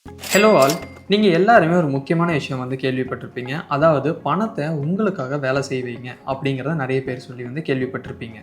Hello all. நீங்கள் எல்லாருமே ஒரு முக்கியமான விஷயம் கேள்விப்பட்டிருப்பீங்க. அதாவது பணத்தை உங்களுக்காக வேலை செய்வீங்க அப்படிங்கிறத நிறைய பேர் சொல்லி கேள்விப்பட்டிருப்பீங்க.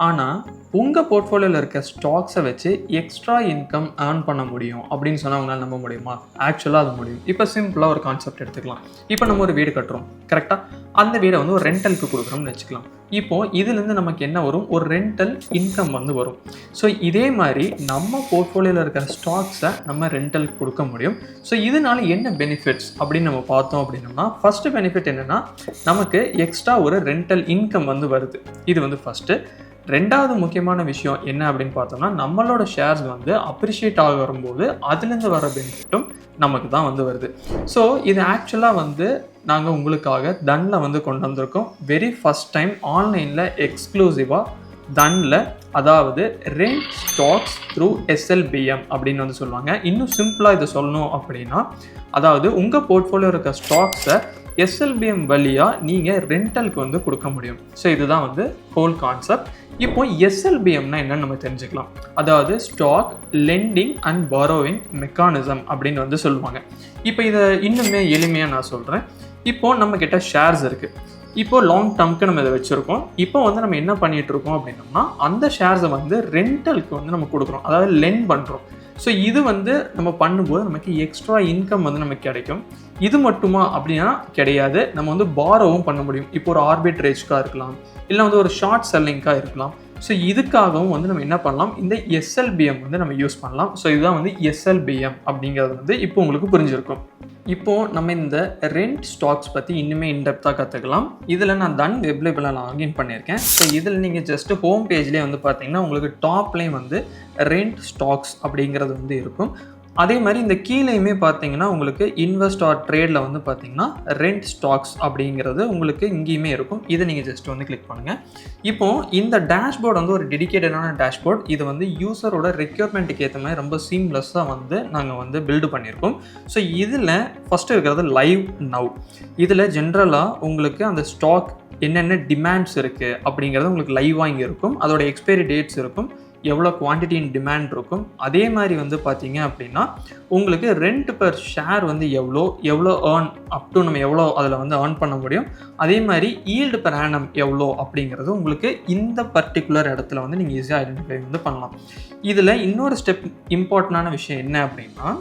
ஆனால் உங்கள் போர்ட்ஃபோலியோவில் இருக்க ஸ்டாக்ஸை வச்சு எக்ஸ்ட்ரா இன்கம் ஏர்ன் பண்ண முடியும் அப்படின்னு சொன்னால் உங்களால் நம்ப முடியுமா? ஆக்சுவலாக அது முடியும். இப்போ சிம்பிளாக ஒரு கான்செப்ட் எடுத்துக்கலாம். இப்போ நம்ம ஒரு வீடு கட்டுறோம், கரெக்டாக? அந்த வீடை ஒரு ரெண்டலுக்கு கொடுக்குறோம்னு வச்சுக்கலாம். இப்போது இதுலேருந்து நமக்கு என்ன வரும்? ஒரு ரெண்டல் இன்கம் வரும். ஸோ இதே மாதிரி நம்ம போர்ட்ஃபோலியோவில் இருக்கிற ஸ்டாக்ஸை நம்ம ரெண்டலுக்கு கொடுக்க முடியும். ஸோ இதனால என்ன பெனிஃபிட்ஸ் அப்படின்னு நம்ம பார்த்தோம் அப்படின்னோம்னா, ஃபஸ்ட்டு பெனிஃபிட் என்னென்னா, நமக்கு எக்ஸ்ட்ரா ஒரு ரெண்டல் இன்கம் வருது. இது ஃபஸ்ட்டு. ரெண்டாவது முக்கியமான விஷயம் என்ன அப்படின்னு பார்த்தோம்னா, நம்மளோட ஷேர்ஸ் அப்ரிஷியேட் ஆக வரும்போது அதுலேருந்து வர பெனிஃபிட்டும் நமக்கு தான் வருது. ஸோ இது ஆக்சுவலாக நாங்கள் உங்களுக்காக தன்னில் கொண்டு வந்திருக்கோம். வெரி ஃபஸ்ட் டைம் ஆன்லைனில் எக்ஸ்க்ளூசிவாக தன்னில், அதாவது ரெண்ட் ஸ்டாக்ஸ் த்ரூ SLBM அப்படின்னு சொல்லுவாங்க. இன்னும் சிம்பிளாக இதை சொல்லணும் அப்படின்னா, அதாவது உங்கள் போர்ட்ஃபோலியோ இருக்க ஸ்டாக்ஸை SLBM வழியாக நீங்கள் ரெண்டலுக்கு கொடுக்க முடியும். ஸோ இதுதான் ஹோல் கான்செப்ட். இப்போ SLBMனா என்னன்னு நம்ம தெரிஞ்சுக்கலாம். அதாவது stock lending and borrowing mechanism அப்படின்னு சொல்லுவாங்க. இப்போ இதை இன்னுமே எளிமையாக நான் சொல்கிறேன். இப்போது நம்ம கிட்ட ஷேர்ஸ் இருக்குது. இப்போ லாங் டேர்ம்க்கு நம்ம இதை வச்சுருக்கோம். இப்போ நம்ம என்ன பண்ணிகிட்டு இருக்கோம் அப்படின்னோம்னா, அந்த ஷேர்ஸை ரெண்டலுக்கு நம்ம கொடுக்குறோம், அதாவது லெண்ட் பண்ணுறோம். ஸோ இது நம்ம பண்ணும்போது நமக்கு எக்ஸ்ட்ரா இன்கம் நமக்கு கிடைக்கும். இது மட்டுமா அப்படின்னா கிடையாது. நம்ம பாரோவும் பண்ண முடியும். இப்போ ஒரு ஆர்பிட்ரேஜ்க்காக இருக்கலாம், இல்லை ஒரு ஷார்ட் செல்லிங்காக இருக்கலாம். ஸோ இதுக்காகவும் நம்ம என்ன பண்ணலாம்? இந்த SLBM நம்ம யூஸ் பண்ணலாம். ஸோ இதுதான் SLBM அப்படிங்கிறது இப்போ உங்களுக்கு புரிஞ்சிருக்கும். இப்போது நம்ம இந்த ரெண்ட் ஸ்டாக்ஸ் பற்றி இன்னுமே இன்டெப்த்தாக கற்றுக்கலாம். இதில் நான் தன் வெப்லைபில் லாகின் பண்ணியிருக்கேன். ஸோ இதில் நீங்கள் ஜஸ்ட்டு ஹோம் பேஜ்லேயே பார்த்தீங்கன்னா, உங்களுக்கு டாப்லேயும் ரெண்ட் ஸ்டாக்ஸ் அப்படிங்கிறது இருக்கும். அதே மாதிரி இந்த கீழேயுமே பார்த்தீங்கன்னா, உங்களுக்கு இன்வெஸ்ட் ஆர் ட்ரேடில் பார்த்தீங்கன்னா ரெண்ட் ஸ்டாக்ஸ் அப்படிங்கிறது உங்களுக்கு இங்கேயுமே இருக்கும். இதை நீங்கள் ஜஸ்ட் கிளிக் பண்ணுங்கள். இப்போது இந்த டேஷ்போர்டு ஒரு டெடிக்கேட்டடான டேஷ்போர்ட். இது யூசரோட ரெக்யர்மெண்ட்டுக்கு ஏற்ற மாதிரி ரொம்ப சீம்லெஸ்ஸாக நாங்கள் பில்டு பண்ணியிருக்கோம். ஸோ இதில் ஃபஸ்ட்டு இருக்கிறது லைவ் நவ். இதில் ஜென்ரலாக உங்களுக்கு அந்த ஸ்டாக் என்னென்ன டிமாண்ட்ஸ் இருக்குது அப்படிங்கிறது உங்களுக்கு லைவாக இங்கே இருக்கும். அதோட எக்ஸ்பைரி டேட்ஸ் இருக்கும், எவ்வளோ குவான்டிட்டி இன் டிமாண்ட் இருக்கும். அதே மாதிரி பார்த்தீங்க அப்படின்னா, உங்களுக்கு ரெண்ட் பர் ஷேர் எவ்வளோ ஏர்ன் அப் டு நம்ம எவ்வளோ அதில் ஏர்ன் பண்ண முடியும். அதே மாதிரி ஈல்டு பர் ஆனம் எவ்வளோ அப்படிங்கிறது உங்களுக்கு இந்த பர்டிகுலர் இடத்துல நீங்கள் ஈஸியாக ஐடென்டிஃபை பண்ணலாம். இதில் இன்னொரு ஸ்டெப் இம்பார்ட்டண்டான விஷயம் என்ன அப்படின்னா,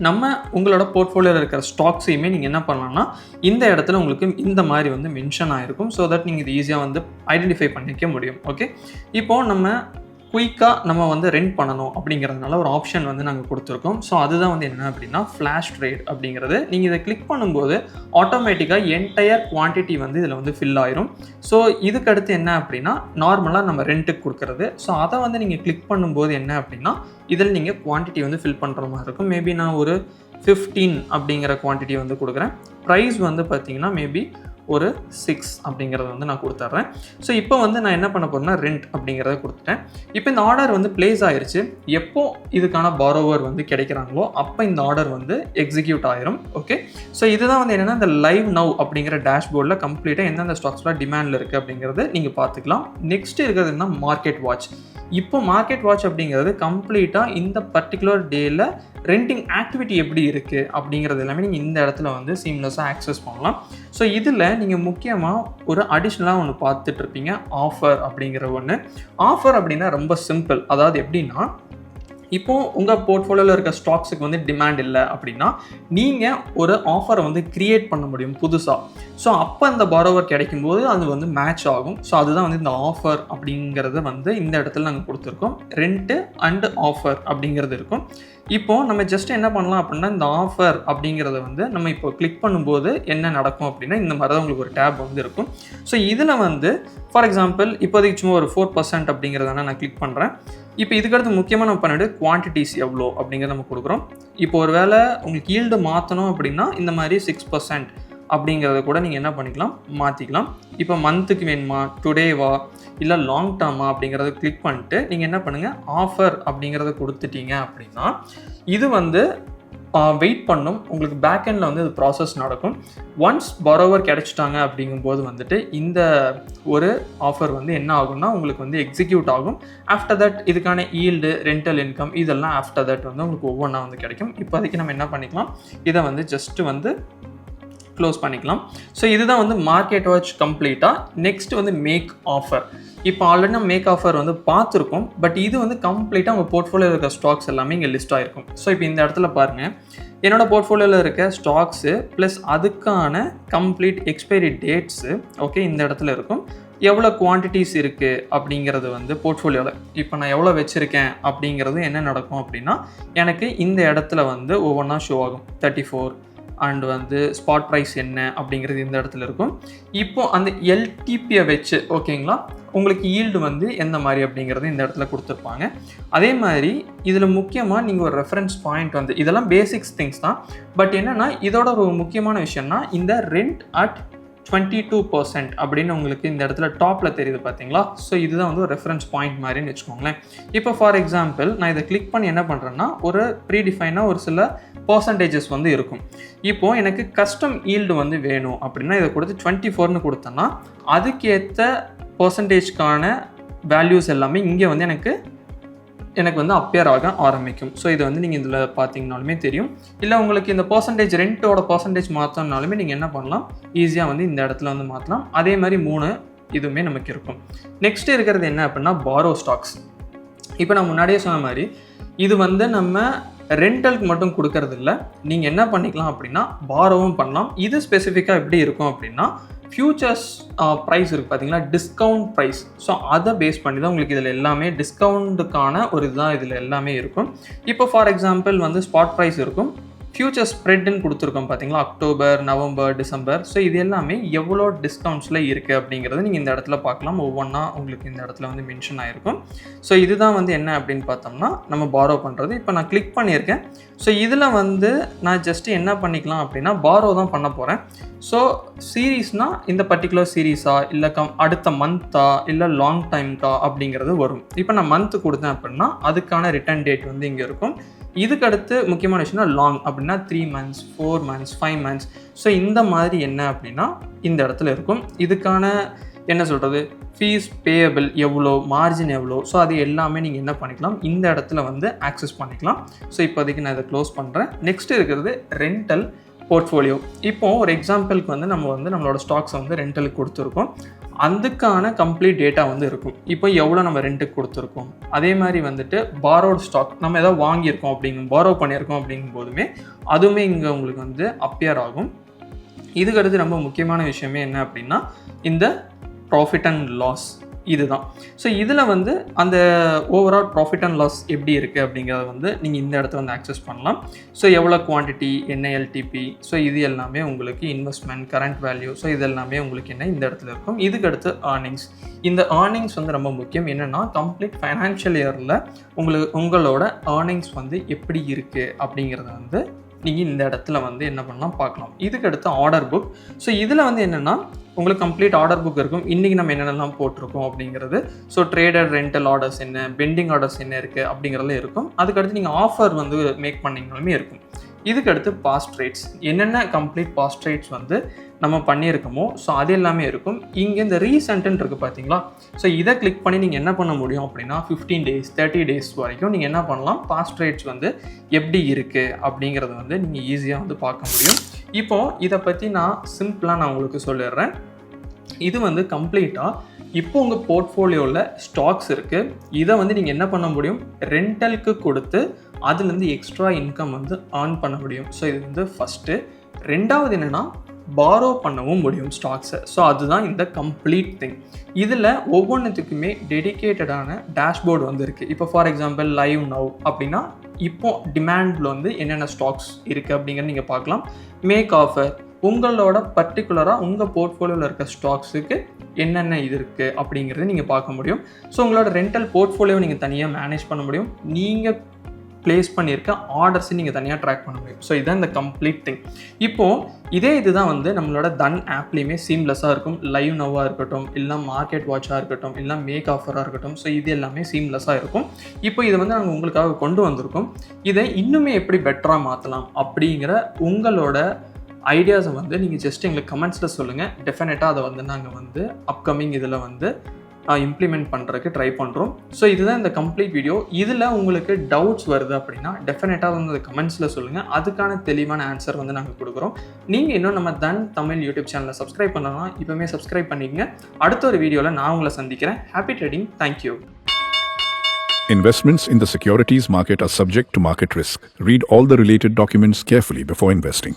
நம்ம உங்களோட போர்ட்ஃபோலியோவில் இருக்கிற ஸ்டாக்ஸையுமே நீங்கள் என்ன பண்ணலாம்னா, இந்த இடத்துல உங்களுக்கு இந்த மாதிரி மென்ஷன் ஆகிருக்கும். ஸோ தட் நீங்கள் இது ஈஸியாக ஐடென்டிஃபை பண்ணிக்க முடியும். ஓகே, இப்போது நம்ம குயிக்காக நம்ம ரெண்ட் பண்ணணும் அப்படிங்கிறதுனால ஒரு ஆப்ஷன் நாங்கள் கொடுத்துருக்கோம். ஸோ அதுதான் என்ன அப்படின்னா, ஃப்ளாஷ் ட்ரேட் அப்படிங்கிறது. நீங்கள் இதை கிளிக் பண்ணும்போது ஆட்டோமேட்டிக்காக என்டையர் குவான்டிட்டி இதில் ஃபில் ஆயிரும். ஸோ இதுக்கு அடுத்து என்ன அப்படின்னா, நார்மலாக நம்ம ரெண்ட்டுக்கு கொடுக்குறது. ஸோ அதை நீங்கள் கிளிக் பண்ணும்போது என்ன அப்படின்னா, இதில் நீங்கள் குவான்டிட்டி ஃபில் பண்ணுற மாதிரி இருக்கும். மேபி நான் ஒரு 15 அப்படிங்கிற குவான்டிட்டி கொடுக்குறேன். ப்ரைஸ் பார்த்தீங்கன்னா மேபி ஒரு 6 அப்படிங்கிறத நான் கொடுத்துட்றேன். ஸோ இப்போ நான் என்ன பண்ண போகிறேன்னா, ரெண்ட் அப்படிங்கிறத கொடுத்துட்டேன். இப்போ இந்த ஆர்டர் பிளேஸ் ஆயிடுச்சு. எப்போ இதுக்கான பாரோவர் கிடைக்கிறாங்களோ அப்போ இந்த ஆர்டர் எக்ஸிக்யூட் ஆயிரும். ஓகே, ஸோ இதுதான் என்னென்னா, இந்த லைவ் நவ் அப்படிங்கிற டேஷ்போர்டில் கம்ப்ளீட்டாக எந்தெந்த ஸ்டாக்ஸ்லாம் டிமாண்டில் இருக்குது அப்படிங்கிறது நீங்கள் பார்த்துக்கலாம். நெக்ஸ்ட் இருக்கிறது என்ன, மார்க்கெட் வாட்ச். இப்போ மார்க்கெட் வாட்ச் அப்படிங்கிறது கம்ப்ளீட்டாக இந்த பர்டிகுலர் டேயில் ரெண்டிங் ஆக்டிவிட்டி எப்படி இருக்குது அப்படிங்கிறது எல்லாமே நீங்கள் இந்த இடத்துல சீம்லெஸ்ஸாக ஆக்சஸ் பண்ணலாம். ஸோ இதில் நீங்கள் முக்கியமாக ஒரு அடிஷ்னலாக ஒன்று பார்த்துட்ருப்பீங்க, ஆஃபர் அப்படிங்கிற ஒன்று. ஆஃபர் அப்படின்னா ரொம்ப சிம்பிள். அதாவது எப்படின்னா, இப்போது உங்கள் போர்ட்ஃபோலியோவில் இருக்க ஸ்டாக்ஸுக்கு டிமாண்ட் இல்லை அப்படின்னா, நீங்கள் ஒரு ஆஃபரை கிரியேட் பண்ண முடியும் புதுசாக. ஸோ அப்போ அந்த பாரோவர் கிடைக்கும்போது அது மேட்ச் ஆகும். ஸோ அதுதான் இந்த ஆஃபர் அப்படிங்கிறத இந்த இடத்துல நாங்கள் கொடுத்துருக்கோம். ரெண்ட்டு அண்டு ஆஃபர் அப்படிங்கிறது இருக்கும். இப்போது நம்ம ஜஸ்ட் என்ன பண்ணலாம் அப்படின்னா, இந்த ஆஃபர் அப்படிங்கிறத நம்ம இப்போ கிளிக் பண்ணும்போது என்ன நடக்கும் அப்படின்னா, இந்த மாதிரி தான் உங்களுக்கு ஒரு டேப் இருக்கும். ஸோ இதில் ஃபார் எக்ஸாம்பிள் இப்போதைக்கு சும்மா ஒரு 4% அப்படிங்கிறதான நான் கிளிக் பண்ணுறேன். இப்போ இதுக்கடுத்து முக்கியமாக நம்ம பண்ணிவிட்டு குவான்டிட்டிஸ் எவ்வளோ அப்படிங்கிறத நம்ம கொடுக்குறோம். இப்போ ஒரு வேளை உங்களுக்கு ஈல்டு மாற்றணும் அப்படின்னா, இந்த மாதிரி 6% அப்படிங்கிறத கூட நீங்கள் என்ன பண்ணிக்கலாம், மாற்றிக்கலாம். இப்போ மந்த்துக்கு வேணுமா, டுடேவா, இல்லை லாங் டேர்மா அப்படிங்கிறத கிளிக் பண்ணிட்டு நீங்கள் என்ன பண்ணுங்கள், ஆஃபர் அப்படிங்கிறத கொடுத்துட்டீங்க அப்படின்னா, இது வெயிட் பண்ணும். உங்களுக்கு பேக் எண்டில் வந்து இது ப்ராசஸ் நடக்கும். ஒன்ஸ் பாரோவர் கிடைச்சிட்டாங்க அப்படிங்கும்போது வந்துட்டு இந்த ஒரு ஆஃபர் வந்து என்ன ஆகும்னா உங்களுக்கு வந்து எக்ஸிக்யூட் ஆகும். ஆஃப்டர் தட் இதுக்கான ஈல்டு, ரெண்டல் இன்கம் இதெல்லாம் ஆஃப்டர் தட் வந்து உங்களுக்கு ஒவ்வொன்றா வந்து கிடைக்கும். இப்போதைக்கு நம்ம என்ன பண்ணிக்கலாம், இதை வந்து ஜஸ்ட்டு வந்து க்ளோஸ் பண்ணிக்கலாம். ஸோ இதுதான் வந்து மார்க்கெட் வாட்ச் கம்ப்ளீட்டாக. நெக்ஸ்ட் வந்து மேக் ஆஃபர். இப்போ ஆல்ரெடி நம்ம மேக் ஆஃபர் வந்து பார்த்துருக்கோம். பட் இது வந்து கம்ப்ளீட்டாக உங்கள் போர்ட்ஃபோலியோவில் இருக்க ஸ்டாக்ஸ் எல்லாமே இங்கே லிஸ்ட் ஆகிருக்கும். ஸோ இப்போ இந்த இடத்துல பாருங்கள், என்னோடய போர்ட்ஃபோலியோவில் இருக்க ஸ்டாக்ஸு ப்ளஸ் அதுக்கான கம்ப்ளீட் எக்ஸ்பைரி டேட்ஸு ஓகே இந்த இடத்துல இருக்கும். எவ்வளோ குவான்டிட்டிஸ் இருக்குது அப்படிங்கிறது வந்து போர்ட்ஃபோலியோவில் இப்போ நான் எவ்வளோ வச்சுருக்கேன் அப்படிங்கிறது என்ன நடக்கும் அப்படின்னா எனக்கு இந்த இடத்துல வந்து ஒவ்வொன்றா ஷோ ஆகும். 34 அண்ட் வந்து ஸ்பாட் ப்ரைஸ் என்ன அப்படிங்கிறது இந்த இடத்துல இருக்கும். இப்போ அந்த எல்டிபியை வச்சு ஓகேங்களா உங்களுக்கு ஈல்டு வந்து எந்த மாதிரி அப்படிங்கிறது இந்த இடத்துல கொடுத்துருப்பாங்க. அதே மாதிரி இதில் முக்கியமாக நீங்கள் ஒரு ரெஃபரன்ஸ் பாயிண்ட் வந்து இதெல்லாம் பேசிக்ஸ் திங்ஸ் தான். பட் என்னென்னா இதோட ஒரு முக்கியமான விஷயம்னா இந்த ரெண்ட் அட் 22% அப்படின்னு உங்களுக்கு இந்த இடத்துல டாப்பில் தெரியுது பார்த்தீங்களா. ஸோ இதுதான் வந்து ஒரு ரெஃபரன்ஸ் பாயிண்ட் மாதிரின்னு வச்சுக்கோங்களேன். இப்போ ஃபார் எக்ஸாம்பிள் நான் இதை கிளிக் பண்ணி என்ன பண்ணுறேன்னா ஒரு ப்ரீடிஃபைனாக ஒரு சில பர்சன்டேஜஸ் வந்து இருக்கும். இப்போது எனக்கு கஸ்டம் ஈல்டு வந்து வேணும் அப்படின்னா இதை கொடுத்து 24ன்னு கொடுத்தேன்னா அதுக்கேற்ற பர்சன்டேஜ்க்கான வேல்யூஸ் எல்லாமே இங்கே வந்து எனக்கு வந்து அப்பியர் ஆக ஆரம்பிக்கும். ஸோ இதை வந்து நீங்கள் இதில் பார்த்தீங்கனாலுமே தெரியும். இல்லை உங்களுக்கு இந்த பர்சன்டேஜ் ரெண்ட்டோட பர்சன்டேஜ் மாற்றினாலுமே நீங்கள் என்ன பண்ணலாம், ஈஸியாக வந்து இந்த இடத்துல வந்து மாற்றலாம். அதே மாதிரி 3 இதுவுமே நமக்கு இருக்கும். நெக்ஸ்ட் இருக்கிறது என்ன அப்படின்னா பாரோ ஸ்டாக்ஸ். இப்போ நான் முன்னாடியே சொன்ன மாதிரி இது வந்து நம்ம ரெண்டலுக்கு மட்டும் கொடுக்கறது இல்லை, நீங்கள் என்ன பண்ணிக்கலாம் அப்படின்னா பாரோவும் பண்ணலாம். இது ஸ்பெசிஃபிக்காக எப்படி இருக்கும் அப்படின்னா ஃபியூச்சர்ஸ் ப்ரைஸ் இருக்குது பார்த்தீங்களா, டிஸ்கவுண்ட் ப்ரைஸ். ஸோ அதை பேஸ் பண்ணி தான் உங்களுக்கு இதில் எல்லாமே டிஸ்கவுண்ட்டுக்கான ஒரு இதுதான் இதில் எல்லாமே இருக்கும். இப்போ ஃபார் எக்ஸாம்பிள் வந்து ஸ்பாட் ப்ரைஸ் இருக்கும், ஃபியூச்சர் ஸ்ப்ரெட்னு கொடுத்துருக்கோம் பார்த்தீங்களா, அக்டோபர், நவம்பர், டிசம்பர். ஸோ இது எல்லாமே எவ்வளோ டிஸ்கவுண்ட்ஸில் இருக்குது அப்படிங்கிறது நீங்கள் இந்த இடத்துல பார்க்கலாம். ஒவ்வொன்றா உங்களுக்கு இந்த இடத்துல வந்து மென்ஷன் ஆகிருக்கும். ஸோ இதுதான் வந்து என்ன அப்படின்னு பார்த்தோம்னா நம்ம பாரோ பண்ணுறது. இப்போ நான் கிளிக் பண்ணியிருக்கேன். ஸோ இதில் வந்து நான் ஜஸ்ட்டு என்ன பண்ணிக்கலாம் அப்படின்னா பாரோ தான் பண்ண போகிறேன். ஸோ சீரீஸ்னால் இந்த பர்டிகுலர் சீரீஸா இல்லை அடுத்த மந்த்தா இல்லை லாங் டைம்க்கா அப்படிங்கிறது வரும். இப்போ நான் மந்த்து கொடுத்தேன் அப்படின்னா அதுக்கான ரிட்டர்ன் டேட் வந்து இங்கே இருக்கும். இதுக்கு அடுத்து முக்கியமான விஷயம்னா லாங் அப்படின்னா 3 months, 4 months, 5 months. ஸோ இந்த மாதிரி என்ன அப்படின்னா இந்த இடத்துல இருக்கும். இதுக்கான என்ன சொல்கிறது ஃபீஸ் பேயபிள் எவ்வளோ, மார்ஜின் எவ்வளோ, ஸோ அது எல்லாமே நீங்கள் என்ன பண்ணிக்கலாம் இந்த இடத்துல வந்து ஆக்சஸ் பண்ணிக்கலாம். ஸோ இப்போதைக்கு நான் இதை க்ளோஸ் பண்ணுறேன். நெக்ஸ்ட் இருக்கிறது ரெண்டல் போர்ட்ஃபோலியோ. இப்போது ஒரு எக்ஸாம்பிளுக்கு வந்து நம்மளோட ஸ்டாக்ஸை வந்து ரெண்டலுக்கு கொடுத்துருக்கோம். அதுக்கான கம்ப்ளீட் டேட்டா வந்து இருக்கும். இப்போ எவ்வளோ நம்ம ரெண்ட்டுக்கு கொடுத்துருக்கோம், அதே மாதிரி வந்துட்டு பாரோட் ஸ்டாக் நம்ம எதாவது வாங்கியிருக்கோம் பாரோ பண்ணியிருக்கோம் அப்படிங்கும் போதுமே அதுவுமே இங்கே உங்களுக்கு வந்து அப்பியர் ஆகும். இதுக்கு அடுத்து ரொம்ப முக்கியமான விஷயமே என்ன அப்படின்னா இந்த ப்ராஃபிட் அண்ட் லாஸ் இதுதான். ஸோ இதில் வந்து அந்த ஓவரால் ப்ராஃபிட் அண்ட் லாஸ் எப்படி இருக்குது அப்படிங்கிறத வந்து நீங்கள் இந்த இடத்துல வந்து ஆக்சஸ் பண்ணலாம். ஸோ எவ்வளோ குவான்டிட்டி, என்ன எல்டிபி, ஸோ இது எல்லாமே உங்களுக்கு இன்வெஸ்ட்மெண்ட், கரண்ட் வேல்யூ, ஸோ இது எல்லாமே உங்களுக்கு என்ன இந்த இடத்துல இருக்கும். இதுக்கு அடுத்து ஏர்னிங்ஸ். இந்த ஏர்னிங்ஸ் வந்து ரொம்ப முக்கியம். என்னென்னா கம்ப்ளீட் ஃபைனான்ஷியல் இயரில் உங்களோட ஏர்னிங்ஸ் வந்து எப்படி இருக்குது அப்படிங்கிறத வந்து நீங்கள் இந்த இடத்துல வந்து என்ன பண்ணலாம் பார்க்கலாம். இதுக்கு அடுத்து ஆர்டர் புக். ஸோ இதில் வந்து என்னென்னா உங்களுக்கு கம்ப்ளீட் ஆர்டர் புக் இருக்கும். இன்றைக்கி நம்ம என்னென்னலாம் போட்டிருக்கோம் அப்படிங்கிறது. ஸோ ட்ரேடட் ரெண்டல் ஆர்டர்ஸ் என்ன, பெண்டிங் ஆர்டர்ஸ் என்ன இருக்குது அப்படிங்கிறதுல இருக்கும். அதுக்கடுத்து நீங்கள் ஆஃபர் வந்து மேக் பண்ணிங்கனாலுமே இருக்கும். இதுக்கடுத்து பாஸ்ட் ரேட்ஸ், என்னென்ன கம்ப்ளீட் பாஸ்ட் ரேட்ஸ் வந்து நம்ம பண்ணியிருக்கோமோ ஸோ அது எல்லாமே இருக்கும். இங்கே இந்த ரீசென்ட்னு இருக்குது பார்த்தீங்களா, ஸோ இதை கிளிக் பண்ணி நீங்கள் என்ன பண்ண முடியும் அப்படின்னா 15 days 30 days வரைக்கும் நீங்கள் என்ன பண்ணலாம், பாஸ்ட் ரேட்ஸ் வந்து எப்படி இருக்குது அப்படிங்கிறத வந்து நீங்கள் ஈஸியாக வந்து பார்க்க முடியும். இப்போது இதை பற்றி நான் சிம்பிளாக உங்களுக்கு சொல்லிடுறேன். இது வந்து கம்ப்ளீட்டாக இப்போ உங்கள் போர்ட்ஃபோலியோவில் ஸ்டாக்ஸ் இருக்குது. இதை வந்து நீங்கள் என்ன பண்ண முடியும், ரெண்டலுக்கு கொடுத்து அதுலேருந்து எக்ஸ்ட்ரா இன்கம் வந்து ஏர்ன் பண்ண முடியும். ஸோ இது வந்து ஃபஸ்ட்டு. ரெண்டாவது என்னென்னா பாரோ பண்ணவும் முடியும் ஸ்டாக்ஸை. ஸோ அதுதான் இந்த கம்ப்ளீட் திங். இதில் ஒவ்வொன்றுத்துக்குமே டெடிக்கேட்டடான டேஷ்போர்டு வந்து இருக்குது. இப்போ ஃபார் எக்ஸாம்பிள் லைவ் நவ் அப்படின்னா இப்போ டிமாண்டில் வந்து என்னென்ன ஸ்டாக்ஸ் இருக்குது அப்படிங்கிறது நீங்கள் பார்க்கலாம். மேக் ஆஃபர், உங்களோட பர்டிகுலராக உங்கள் போர்ட்ஃபோலியோவில் இருக்க ஸ்டாக்ஸுக்கு என்னென்ன இது இருக்குது அப்படிங்கிறது நீங்கள் பார்க்க முடியும். ஸோ உங்களோட ரெண்டல் போர்ட்ஃபோலியோவை நீங்கள் தனியாக மேனேஜ் பண்ண முடியும். நீங்கள் பிளேஸ் பண்ணியிருக்க ஆர்டர்ஸை நீங்கள் தனியாக ட்ராக் பண்ண முடியும். ஸோ இதுதான் இந்த கம்ப்ளீட் திங். இப்போது இதே இதுதான் வந்து நம்மளோட தன் ஆப்லேயுமே சீம்லெஸ்ஸாக இருக்கும். லைவ் நவ்வாக இருக்கட்டும், இல்லை மார்க்கெட் வாட்சாக இருக்கட்டும், இல்லை மேக் ஆஃபராக இருக்கட்டும். ஸோ இது எல்லாமே சீம்லெஸ்ஸாக இருக்கும். இப்போ இதை வந்து நாங்கள் உங்களுக்காக கொண்டு வந்திருக்கோம். இதை இன்னுமே எப்படி பெட்டராக மாற்றலாம் அப்படிங்கிற உங்களோட ஐடியாஸை வந்து நீங்கள் ஜஸ்ட் எங்களுக்கு கமெண்ட்ஸில் சொல்லுங்கள். டெஃபினட்டாக அதை வந்து நாங்கள் வந்து அப்கமிங் இதில் வந்து இம்ப்ளிமெண்ட் பண்ணுறதுக்கு ட்ரை பண்ணுறோம். ஸோ இதுதான் இந்த கம்ப்ளீட் வீடியோ. இதில் உங்களுக்கு டவுட்ஸ் வருது அப்படின்னா டெஃபினட்டாக வந்து கமெண்ட்ஸில் சொல்லுங்கள். அதுக்கான தெளிவான ஆன்சர் வந்து நாங்கள் கொடுக்குறோம். நீங்கள் இன்னும் நம்ம தன் தமிழ் யூடியூப் சேனலை சப்ஸ்கிரைப் பண்ணலாம். இப்போவுமே சப்ஸ்கிரைப் பண்ணிக்கங்க. அடுத்த ஒரு வீடியோவில் நான் உங்களை சந்திக்கிறேன். Happy trading. Thank you. Investments in the securities market are subject to market risk. Read all the related documents carefully before investing.